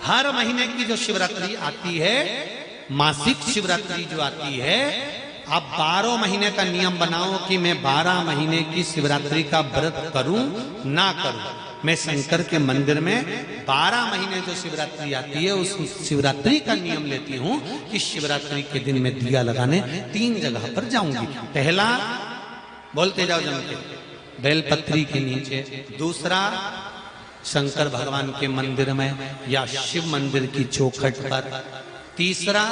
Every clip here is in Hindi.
हर महीने की जो शिवरात्रि आती है, मासिक शिवरात्रि जो आती है, आप 12 महीने का नियम बनाओ कि मैं 12 महीने की शिवरात्रि का व्रत करूं ना करूं। मैं शंकर के मंदिर में 12 महीने जो शिवरात्रि आती है उस शिवरात्रि का नियम लेती हूं कि शिवरात्रि के दिन मैं दिया लगाने 3 जगह पर जाऊंगी। पहला, बोलते जाओ जम के, बेलपत्री के नीचे। दूसरा, शंकर भगवान के मंदिर में या शिव मंदिर की चौखट पर। तीसरा,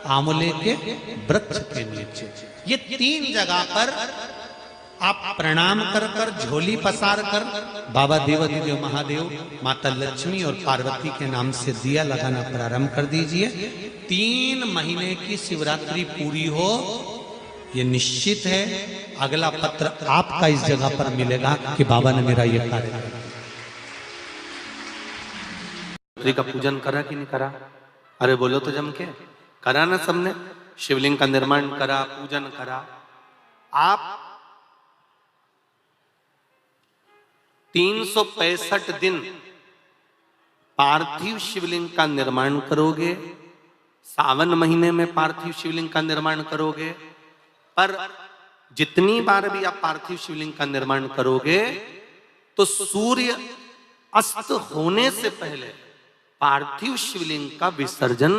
आंवले के वृक्ष के नीचे। ये 3 जगह पर आप प्रणाम कर कर, झोली पसार कर बाबा देवाधिदेव महादेव, माता लक्ष्मी और पार्वती के नाम से दिया लगाना प्रारंभ कर दीजिए। 3 महीने की शिवरात्रि पूरी हो, ये निश्चित है अगला पत्र आपका इस जगह पर मिलेगा कि बाबा ने मेरा ये कार्य किया। का पूजन करा कि नहीं करा? अरे बोलो तो जम के, करा ना सबने? शिवलिंग का निर्माण करा, पूजन करा। आप 365 दिन पार्थिव शिवलिंग का निर्माण करोगे, सावन महीने में पार्थिव शिवलिंग का निर्माण करोगे। पर जितनी बार भी आप पार्थिव शिवलिंग का निर्माण करोगे तो सूर्य अस्त होने से पहले पार्थिव शिवलिंग का विसर्जन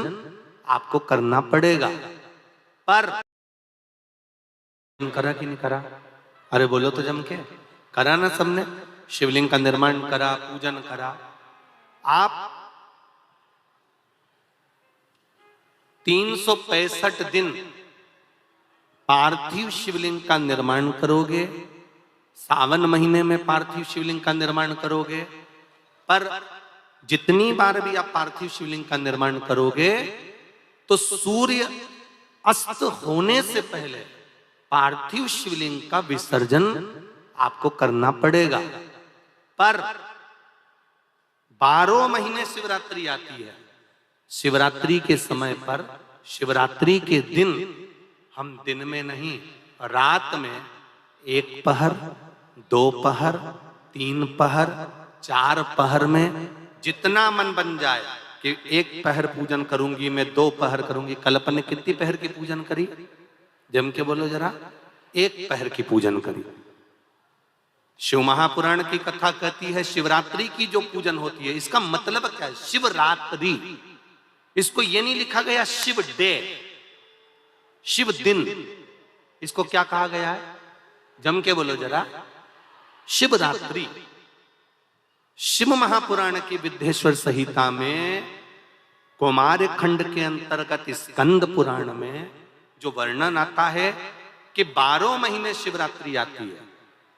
आपको करना पड़ेगा। पर करा कि नहीं करा? अरे बोलो तो जम के, करा ना सबने? शिवलिंग का निर्माण करा, पूजन करा। आप 365 दिन पार्थिव शिवलिंग का निर्माण करोगे, सावन महीने में पार्थिव शिवलिंग का निर्माण करोगे। पर जितनी बार भी आप पार्थिव शिवलिंग का निर्माण करोगे तो सूर्य अस्त होने से पहले पार्थिव शिवलिंग का विसर्जन आपको करना पड़ेगा। पर 12 महीने शिवरात्रि आती है। शिवरात्रि के समय पर, शिवरात्रि के दिन हम दिन में नहीं, रात में 1 पहर, 2 पहर, 3 पहर, 4 पहर में जितना मन बन जाए कि 1 पहर पूजन करूंगी मैं, 2 पहर करूंगी। कल अपन ने कितनी पहर की पूजन करी? जम के बोलो जरा। 1 पहर की पूजन करी। शिव महापुराण की कथा कहती है शिवरात्रि की जो पूजन होती है, इसका मतलब क्या है? शिवरात्रि, इसको ये नहीं लिखा गया शिव डे, शिव दिन। इसको क्या कहा गया है? जम के बोलो जरा। शिवरात्रि। शिव महापुराण की विद्येश्वर संहिता में कौमार खंड के अंतर्गत स्कंद पुराण में जो वर्णन आता है कि 12 महीने शिवरात्रि आती है।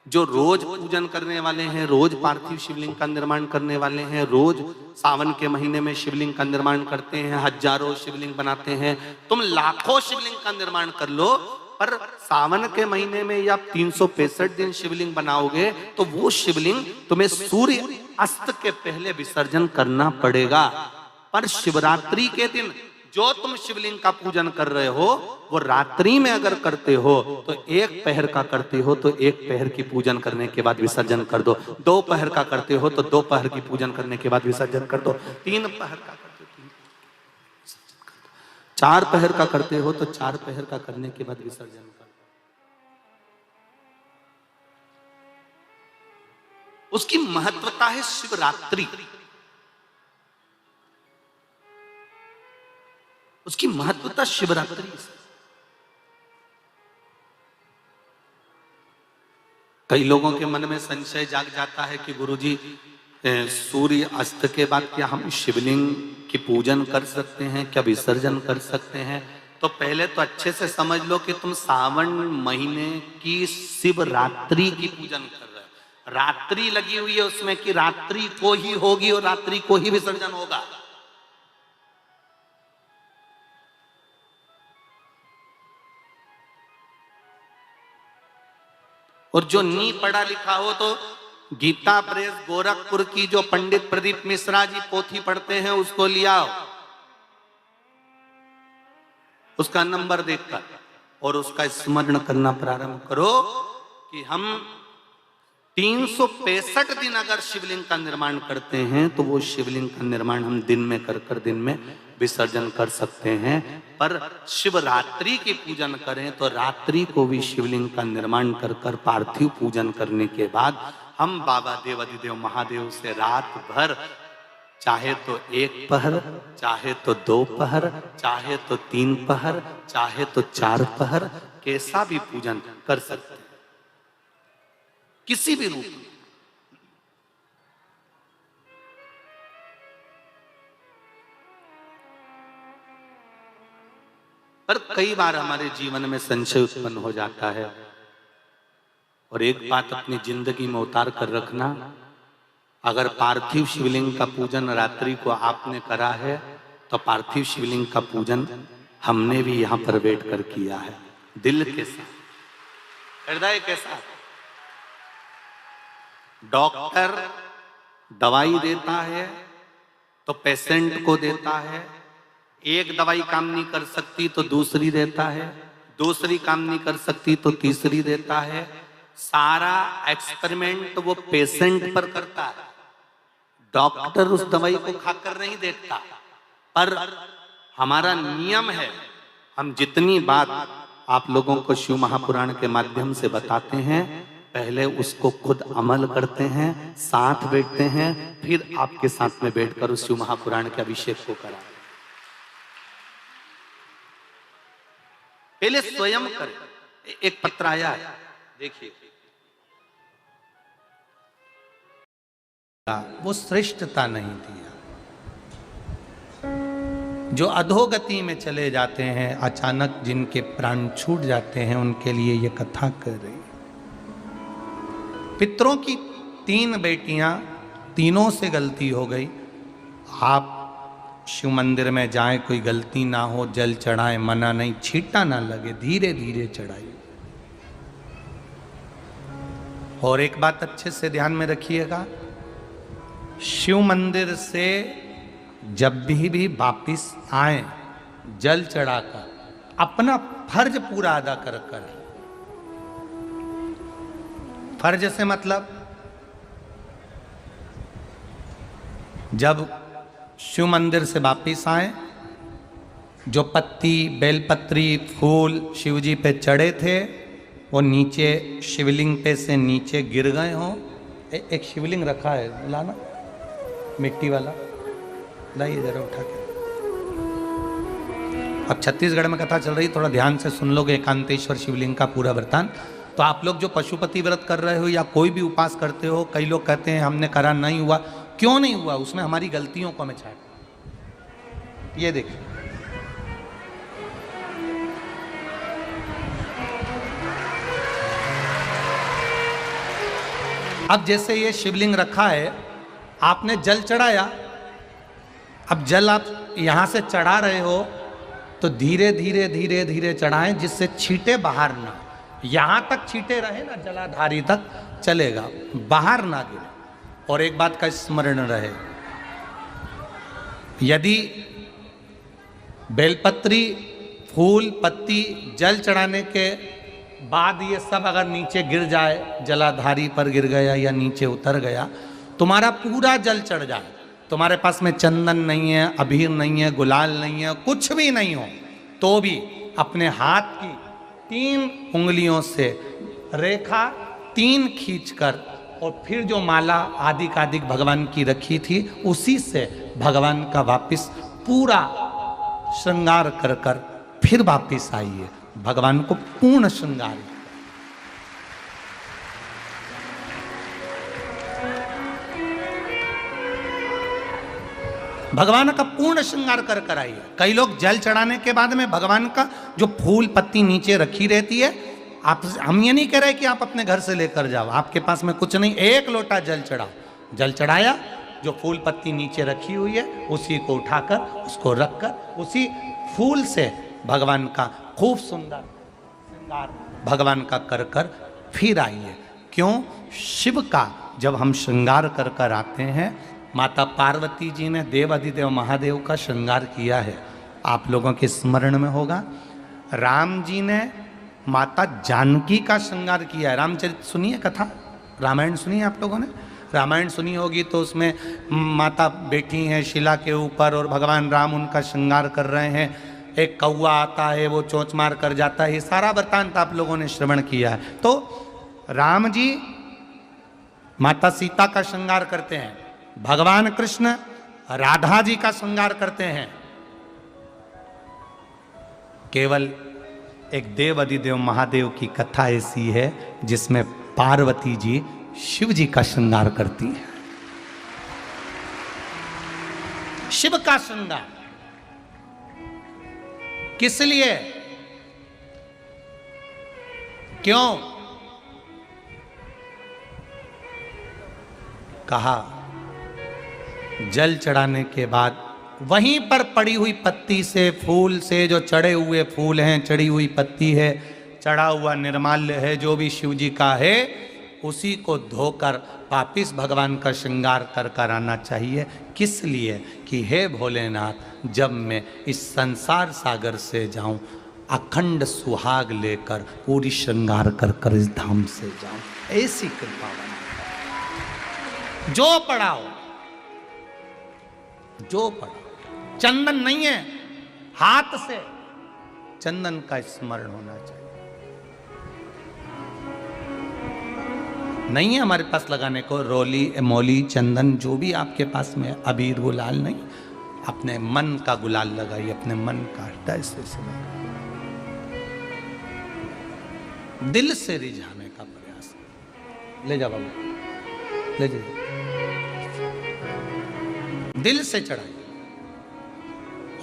जो रोज पूजन करने वाले हैं, रोज पार्थिव शिवलिंग का निर्माण करने वाले हैं, रोज सावन के महीने में शिवलिंग का निर्माण करते हैं, हजारों शिवलिंग बनाते हैं। तुम लाखों शिवलिंग का निर्माण कर लो, पर सावन के महीने में या 365 दिन शिवलिंग बनाओगे तो वो शिवलिंग तुम्हें सूर्य अस्त के पहले विसर्जन करना पड़ेगा। पर शिवरात्रि के दिन जो तुम शिवलिंग का पूजन कर रहे हो वो रात्रि में अगर करते हो तो 1 पहर का करते हो तो 1 पहर की पूजन करने के बाद विसर्जन कर दो। 2 पहर का करते हो तो 2 पहर की पूजन करने के बाद विसर्जन कर दो। 3 पहर का करते हो 4 पहर का करते हो तो 4 पहर का करने के बाद विसर्जन कर दो। उसकी महत्वता है शिवरात्रि, उसकी महत्वता शिवरात्रि। कई लोगों के मन में संशय जाग जाता है कि गुरुजी सूर्य अस्त के बाद क्या हम शिवलिंग की पूजन कर सकते हैं, क्या विसर्जन कर सकते हैं? तो पहले तो अच्छे से समझ लो कि तुम सावन महीने की शिवरात्रि की पूजन कर रहे हो। रात्रि लगी हुई है उसमें कि रात्रि को ही होगी और रात्रि को ही विसर्जन होगा। और जो नी पढ़ा लिखा हो तो गीता प्रेस गोरखपुर की जो पंडित प्रदीप मिश्रा जी पोथी पढ़ते हैं उसको लिया, उसका नंबर देखकर और उसका स्मरण करना प्रारंभ करो कि हम 365 दिन अगर शिवलिंग का निर्माण करते हैं तो वो शिवलिंग का निर्माण हम दिन में कर दिन में विसर्जन कर सकते हैं। पर शिवरात्रि की पूजन करें तो रात्रि को भी शिवलिंग का निर्माण कर पार्थिव पूजन करने के बाद हम बाबा देवाधिदेव महादेव से रात भर, चाहे तो 1 पहर, चाहे तो 2 पहर, चाहे तो 3 पहर, चाहे तो 4 पहर, कैसा भी पूजन कर सकते हैं, किसी भी रूप में। पर कई बार हमारे जीवन में संशय उत्पन्न हो जाता है, और एक बात अपनी जिंदगी में उतार कर रखना, अगर पार्थिव शिवलिंग का पूजन रात्रि को आपने करा है तो पार्थिव शिवलिंग का पूजन हमने भी यहां पर बैठकर किया है, दिल के साथ, हृदय के साथ। डॉक्टर दवाई देता है तो पेशेंट को देता है, एक दवाई काम नहीं कर सकती तो दूसरी देता है, दूसरी काम नहीं कर सकती तो तीसरी देता है। सारा एक्सपेरिमेंट वो पेशेंट पर करता है, डॉक्टर उस दवाई को खाकर नहीं देखता। पर हमारा नियम है, हम जितनी बात आप लोगों को शिव महापुराण के माध्यम से बताते हैं, पहले उसको खुद अमल करते हैं, साथ बैठते हैं, फिर आपके साथ में बैठकर उस शिव महापुराण के अभिषेक को कराते हैं। पहले स्वयं करें। एक पत्र आया है, देखिए, वो श्रेष्ठता नहीं दिया। जो अधोगति में चले जाते हैं, अचानक जिनके प्राण छूट जाते हैं, उनके लिए ये कथा कर रही है। पितरों की 3 बेटियां, तीनों से गलती हो गई। आप शिव मंदिर में जाएं, कोई गलती ना हो, जल चढ़ाएं, मना नहीं, छींटा ना लगे, धीरे धीरे चढ़ाइए। और एक बात अच्छे से ध्यान में रखिएगा, शिव मंदिर से जब भी वापिस आए, जल चढ़ाकर अपना फर्ज पूरा अदा कर। फर्ज से मतलब, जब शिव मंदिर से वापिस आए, जो पत्ती, बेलपत्री, फूल शिव जी पे चढ़े थे, वो नीचे शिवलिंग पे से नीचे गिर गए हों। एक शिवलिंग रखा है, लाना मिट्टी वाला, लाइए जरा उठा के। अब छत्तीसगढ़ में कथा चल रही, थोड़ा ध्यान से सुन लोगे एकांतेश्वर शिवलिंग का पूरा वृत्तांत। तो आप लोग जो पशुपति व्रत कर रहे हो या कोई भी उपास करते हो, कई लोग कहते हैं हमने करा नहीं हुआ। क्यों नहीं हुआ? उसमें हमारी गलतियों को हमें छाट। ये देखिए, अब जैसे ये शिवलिंग रखा है, आपने जल चढ़ाया, अब जल आप यहां से चढ़ा रहे हो तो धीरे धीरे धीरे धीरे चढ़ाएं, जिससे छींटे बाहर ना, यहां तक छींटे रहे ना, जलाधारी तक चलेगा, बाहर ना गिरे। और एक बात का स्मरण रहे, यदि बेलपत्री, फूल, पत्ती जल चढ़ाने के बाद ये सब अगर नीचे गिर जाए, जलाधारी पर गिर गया या नीचे उतर गया, तुम्हारा पूरा जल चढ़ जाए, तुम्हारे पास में चंदन नहीं है, अबीर नहीं है, गुलाल नहीं है, कुछ भी नहीं हो, तो भी अपने हाथ की 3 उंगलियों से रेखा 3 खींचकर, और फिर जो माला आदिकादिक भगवान की रखी थी, उसी से भगवान का वापिस पूरा श्रृंगार कर कर फिर वापिस आइए, भगवान को पूर्ण श्रृंगार। भगवान का पूर्ण श्रृंगार कर कर आइए। कई लोग जल चढ़ाने के बाद में भगवान का जो फूल पत्ती नीचे रखी रहती है, आप, हम ये नहीं कह रहे कि आप अपने घर से लेकर जाओ, आपके पास में कुछ नहीं, 1 लोटा जल चढ़ाओ, जल चढ़ाया, जो फूल पत्ती नीचे रखी हुई है उसी को उठाकर, उसको रखकर, उसी फूल से भगवान का खूब सुंदर श्रृंगार भगवान का कर कर फिर आइए। क्यों? शिव का जब हम श्रृंगार कर कर आते हैं, माता पार्वती जी ने देवाधिदेव महादेव का श्रृंगार किया है, आप लोगों के स्मरण में होगा। राम जी ने माता जानकी का श्रृंगार किया है, रामचरित सुनिए कथा, रामायण सुनी आप लोगों ने? रामायण सुनी होगी तो उसमें माता बैठी हैं शिला के ऊपर और भगवान राम उनका श्रृंगार कर रहे हैं। एक कौवा आता है, वो चोंच मार कर जाता है। ये सारा वृत्तांत आप लोगों ने श्रवण किया है। तो राम जी माता सीता का श्रृंगार करते हैं, भगवान कृष्ण राधा जी का श्रृंगार करते हैं। केवल एक देव अधिदेव महादेव की कथा ऐसी है जिसमें पार्वती जी शिव जी का श्रृंगार करती है। शिव का श्रृंगार किस लिए, क्यों? कहा जल चढ़ाने के बाद वहीं पर पड़ी हुई पत्ती से, फूल से, जो चढ़े हुए फूल हैं, चढ़ी हुई पत्ती है, चढ़ा हुआ निर्माल्य है, जो भी शिव जी का है, उसी को धोकर वापिस भगवान का श्रृंगार कर कर आना चाहिए। किस लिए? कि हे भोलेनाथ, जब मैं इस संसार सागर से जाऊं, अखंड सुहाग लेकर पूरी श्रृंगार कर कर इस धाम से जाऊं, ऐसी कृपा बना। जो पढ़ाओ, जो पढ़ाओ, चंदन नहीं है, हाथ से चंदन का स्मरण होना चाहिए। नहीं है हमारे पास लगाने को रोली, मोली, चंदन, जो भी आपके पास में, अबीर, गुलाल नहीं, अपने मन का गुलाल लगाइए, अपने मन का हृदय से दिल से रिझाने का प्रयास। ले जा बाबू, ले जा, दिल से चढ़ाइए।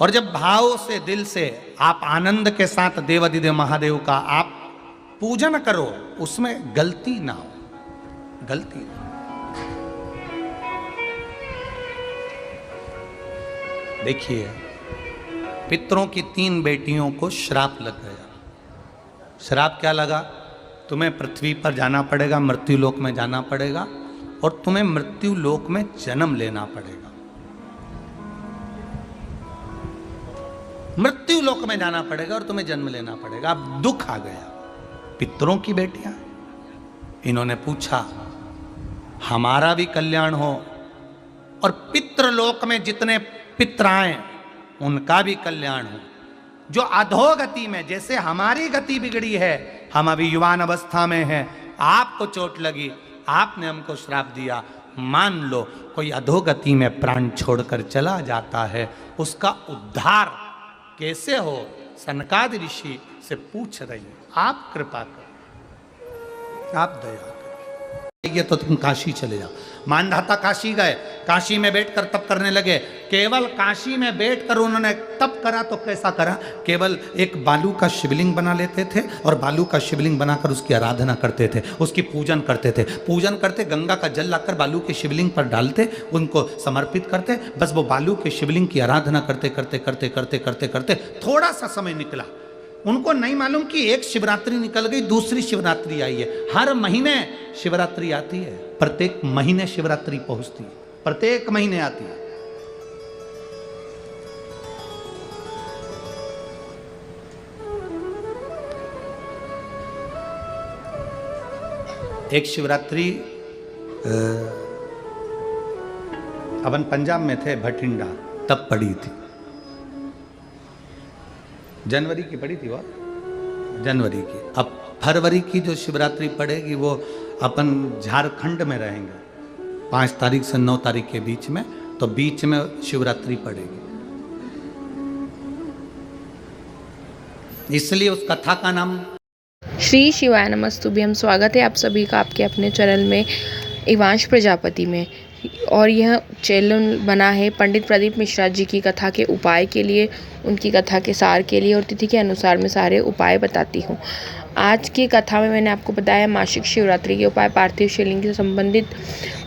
और जब भाव से, दिल से आप आनंद के साथ देवाधिदेव महादेव का आप पूजन करो, उसमें गलती ना हो, गलती ना। देखिए, पितरों की 3 बेटियों को श्राप लग गया। श्राप क्या लगा? तुम्हें पृथ्वी पर जाना पड़ेगा, मृत्यु लोक में जाना पड़ेगा, और तुम्हें मृत्यु लोक में जन्म लेना पड़ेगा। मृत्यु लोक में जाना पड़ेगा और तुम्हें जन्म लेना पड़ेगा। अब दुख आ गया। पितरों की बेटियां, इन्होंने पूछा हमारा भी कल्याण हो और पितृलोक में जितने पितर आए उनका भी कल्याण हो। जो अधोगति में, जैसे हमारी गति बिगड़ी है, हम अभी युवान अवस्था में हैं, आपको चोट लगी, आपने हमको श्राप दिया, मान लो कोई अधोगति में प्राण छोड़कर चला जाता है, उसका उद्धार कैसे हो? सनकादि ऋषि से पूछ रही है। आप कृपा करो, आप दया करो, ये तो तुम काशी चले जाओ। मानधाता काशी गए, काशी में बैठकर तप करने लगे। केवल काशी में बैठकर उन्होंने तप करा तो कैसा करा? केवल एक बालू का शिवलिंग बना लेते थे और बालू का शिवलिंग बनाकर उसकी आराधना करते थे, उसकी पूजन करते थे। पूजन करते, गंगा का जल लाकर बालू के शिवलिंग पर डालते, उनको समर्पित करते। बस वो बालू के शिवलिंग की आराधना करते करते करते करते करते करते थोड़ा सा समय निकला। उनको नहीं मालूम कि एक शिवरात्रि निकल गई, दूसरी शिवरात्रि आई है। हर महीने शिवरात्रि आती है, प्रत्येक महीने शिवरात्रि पहुंचती है, प्रत्येक महीने आती है। एक शिवरात्रि अपन पंजाब में थे, भटिंडा, तब पड़ी थी। जनवरी की पड़ी थी, वो जनवरी की। अब फरवरी की जो शिवरात्रि पड़ेगी वो अपन झारखंड में रहेंगे 5 तारीख से 9 तारीख के बीच में, तो बीच में शिवरात्रि पड़ेगी। इसलिए उस कथा का नाम श्री शिवाय नमस्तुभ्यम। स्वागत है आप सभी का आपके अपने चैनल में, इवांश प्रजापति में। और यह चैनल बना है पंडित प्रदीप मिश्रा जी की कथा के उपाय के लिए, उनकी कथा के सार के लिए, और तिथि के अनुसार मैं सारे उपाय बताती हूँ। आज की कथा में मैंने आपको बताया मासिक शिवरात्रि के उपाय, पार्थिव शिवलिंग से संबंधित।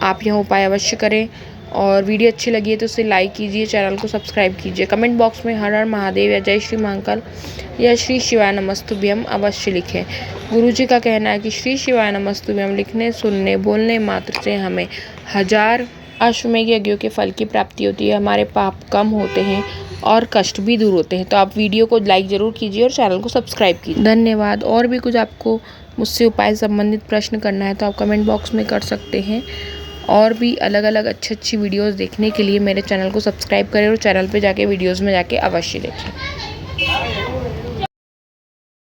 आप यह उपाय अवश्य करें, और वीडियो अच्छी लगी है तो उसे लाइक कीजिए, चैनल को सब्सक्राइब कीजिए। कमेंट बॉक्स में हर हर महादेव या जय श्री महाकाल या श्री शिवाय नमस्तुभ्यम अवश्य लिखें। गुरुजी का कहना है कि श्री शिवाय नमस्तुभ्यम लिखने, सुनने, बोलने मात्र से हमें 1000 अश्वमेघ यज्ञों के फल की प्राप्ति होती है, हमारे पाप कम होते हैं और कष्ट भी दूर होते हैं। तो आप वीडियो को लाइक ज़रूर कीजिए और चैनल को सब्सक्राइब कीजिए। धन्यवाद। और भी कुछ आपको मुझसे उपाय संबंधित प्रश्न करना है तो आप कमेंट बॉक्स में कर सकते हैं। और भी अलग अलग अच्छी वीडियोस देखने के लिए मेरे चैनल को सब्सक्राइब करें और चैनल पे जाके वीडियोस में जाके अवश्य देखें।